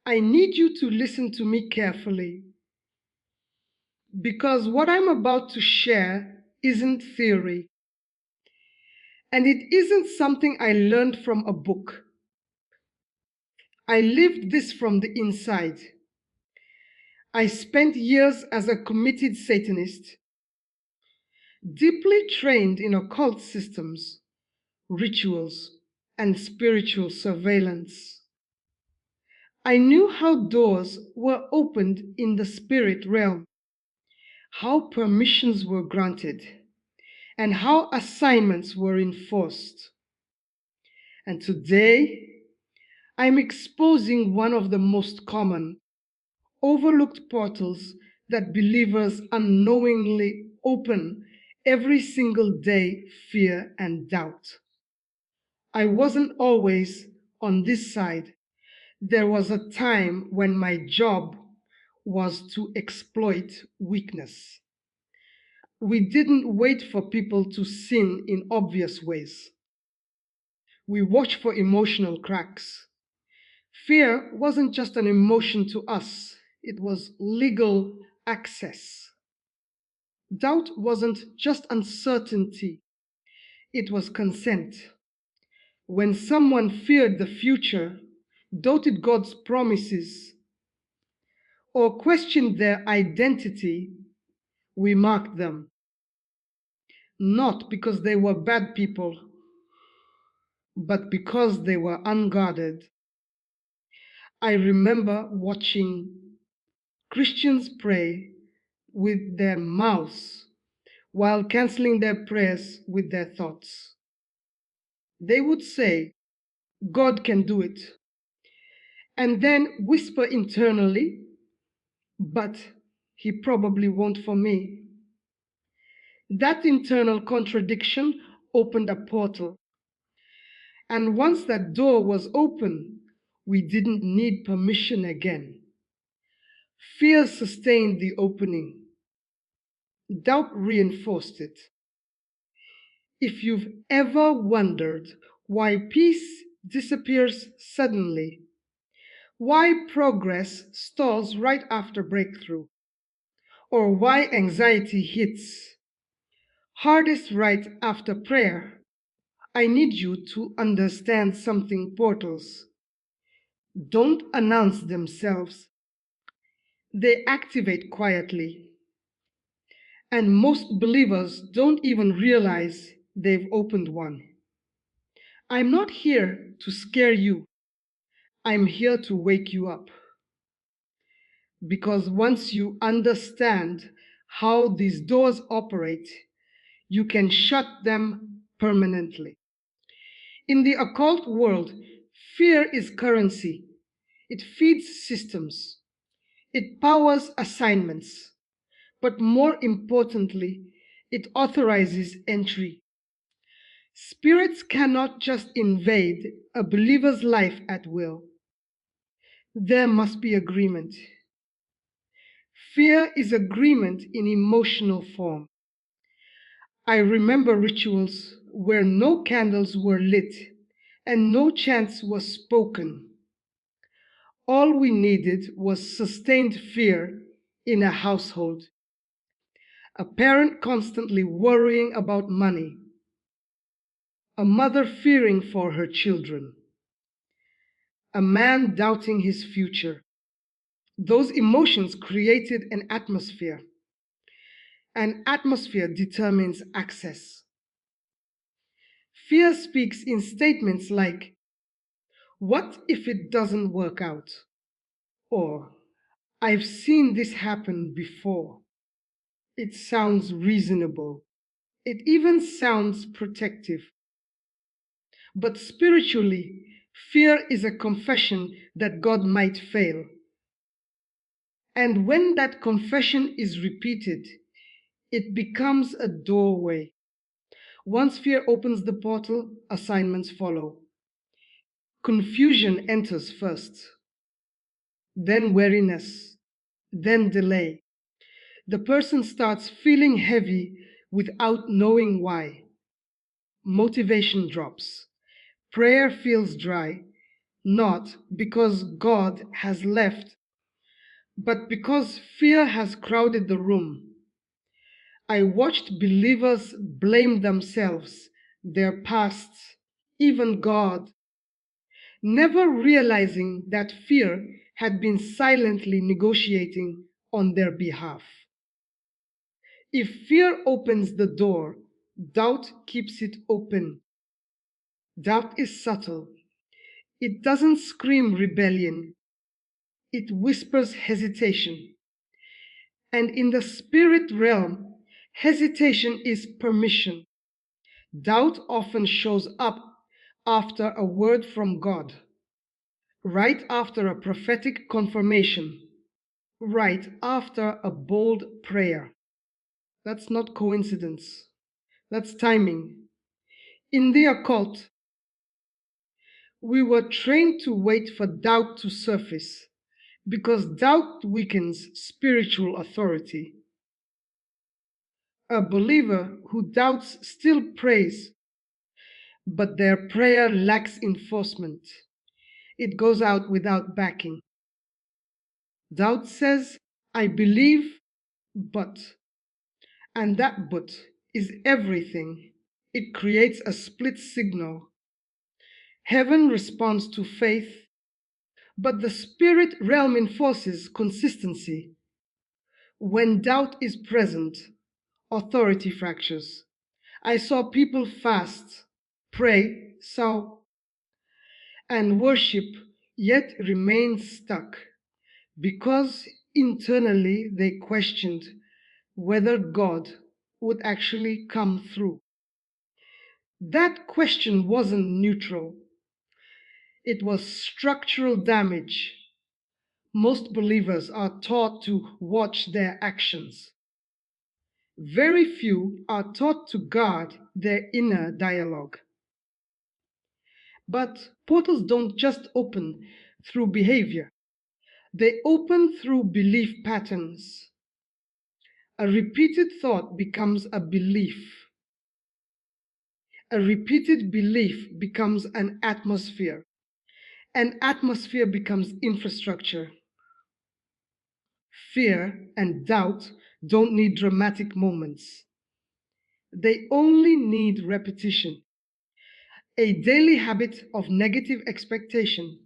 I need you to listen to me carefully because what I'm about to share isn't theory, and it isn't something I learned from a book. I lived this from the inside. I spent years as a committed Satanist, deeply trained in occult systems, rituals, and spiritual surveillance. I knew how doors were opened in the spirit realm, how permissions were granted, and how assignments were enforced. And today, I'm exposing one of the most common, overlooked portals that believers unknowingly open every single day: fear and doubt. I wasn't always on this side. There was a time when my job was to exploit weakness. We didn't wait for people to sin in obvious ways. We watched for emotional cracks. Fear wasn't just an emotion to us, it was legal access. Doubt wasn't just uncertainty, it was consent. When someone feared the future, doubted God's promises, or questioned their identity, we marked them. Not because they were bad people, but because they were unguarded. I remember watching Christians pray with their mouths while canceling their prayers with their thoughts. They would say, God can do it, and then whisper internally, but he probably won't for me. That internal contradiction opened a portal. And once that door was open, we didn't need permission again. Fear sustained the opening. Doubt reinforced it. If you've ever wondered why peace disappears suddenly, why progress stalls right after breakthrough, or why anxiety hits hardest right after prayer, I need you to understand something: portals don't announce themselves, they activate quietly. And most believers don't even realize they've opened one. I'm not here to scare you, I'm here to wake you up. Because once you understand how these doors operate, you can shut them permanently. In the occult world, fear is currency. It feeds systems. It powers assignments. But more importantly, it authorizes entry. Spirits cannot just invade a believer's life at will. There must be agreement. Fear is agreement in emotional form. I remember rituals where no candles were lit and no chants was spoken. All we needed was sustained fear in a household. A parent constantly worrying about money. A mother fearing for her children. A man doubting his future. Those emotions created an atmosphere. An atmosphere determines access. Fear speaks in statements like, "What if it doesn't work out?" Or, "I've seen this happen before." It sounds reasonable. It even sounds protective. But spiritually, fear is a confession that God might fail. And when that confession is repeated, it becomes a doorway. Once fear opens the portal, assignments follow. Confusion enters first, then weariness, then delay. The person starts feeling heavy without knowing why. Motivation drops. Prayer feels dry. not because God has left, but because fear has crowded the room. I watched believers blame themselves, their pasts, even God, never realizing that fear had been silently negotiating on their behalf. If fear opens the door, doubt keeps it open. Doubt is subtle. It doesn't scream rebellion, it whispers hesitation. And in the spirit realm, hesitation is permission. Doubt often shows up after a word from God, right after a prophetic confirmation, right after a bold prayer. That's not coincidence, that's timing. In the occult, we were trained to wait for doubt to surface because doubt weakens spiritual authority. A believer who doubts still prays, but their prayer lacks enforcement. It goes out without backing. Doubt says, I believe, but, and that but is everything. It creates a split signal. Heaven responds to faith, but the spirit realm enforces consistency. When doubt is present, authority fractures. I saw people fast, pray, and worship, yet remain stuck because internally they questioned whether God would actually come through. That question wasn't neutral, it was structural damage. Most believers are taught to watch their actions. Very few are taught to guard their inner dialogue. But portals don't just open through behavior, they open through belief patterns. A repeated thought becomes a belief. A repeated belief becomes an atmosphere. An atmosphere becomes infrastructure. Fear and doubt don't need dramatic moments. They only need repetition. A daily habit of negative expectation,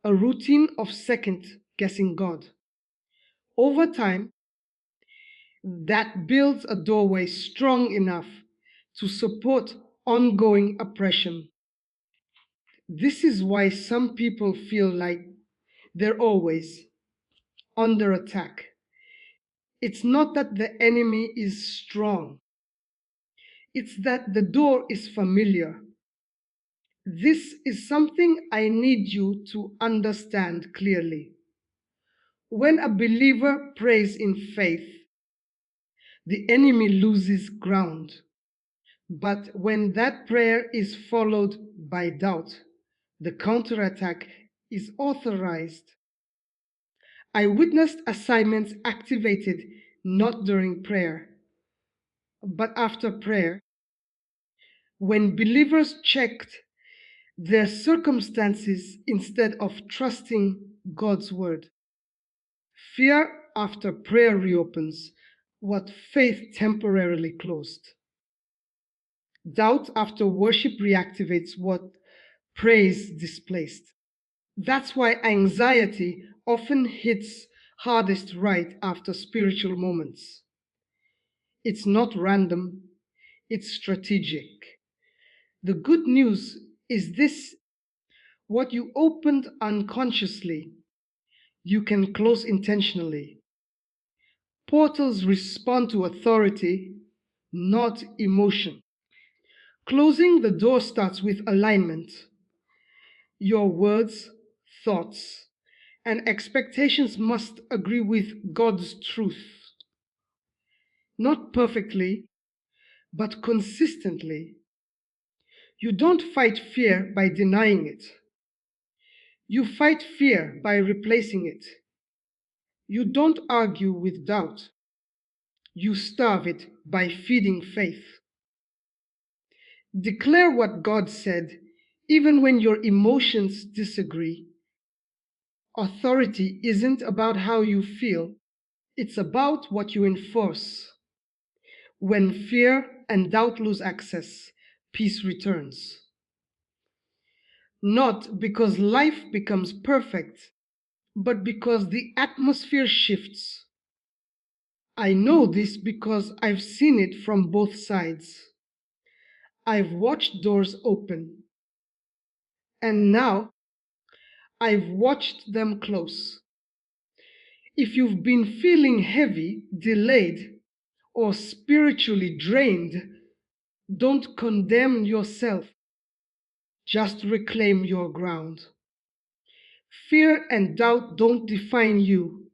a routine of second guessing God. Over time, that builds a doorway strong enough to support ongoing oppression. This is why some people feel like they're always under attack. It's not that the enemy is strong, it's that the door is familiar. This is something I need you to understand clearly. When a believer prays in faith, the enemy loses ground. But when that prayer is followed by doubt, the counterattack is authorized. I witnessed assignments activated not during prayer, but after prayer, when believers checked their circumstances instead of trusting God's word. Fear after prayer reopens what faith temporarily closed. Doubt after worship reactivates what praise displaced. That's why anxiety often hits hardest right after spiritual moments. It's not random, it's strategic. The good news is this: what you opened unconsciously, you can close intentionally. Portals respond to authority, not emotion. Closing the door starts with alignment. Your words, thoughts, and expectations must agree with God's truth. Not perfectly, but consistently. You don't fight fear by denying it. You fight fear by replacing it. You don't argue with doubt. You starve it by feeding faith. Declare what God said, even when your emotions disagree. Authority isn't about how you feel, it's about what you enforce. When fear and doubt lose access, peace returns. Not because life becomes perfect, but because the atmosphere shifts. I know this because I've seen it from both sides. I've watched doors open, and now I've watched them close. If you've been feeling heavy, delayed, or spiritually drained, don't condemn yourself. Just reclaim your ground. Fear and doubt don't define you.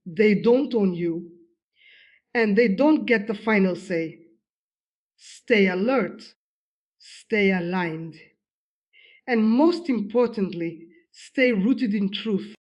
They don't own you. And they don't get the final say. Stay alert. Stay aligned. And most importantly, stay rooted in truth.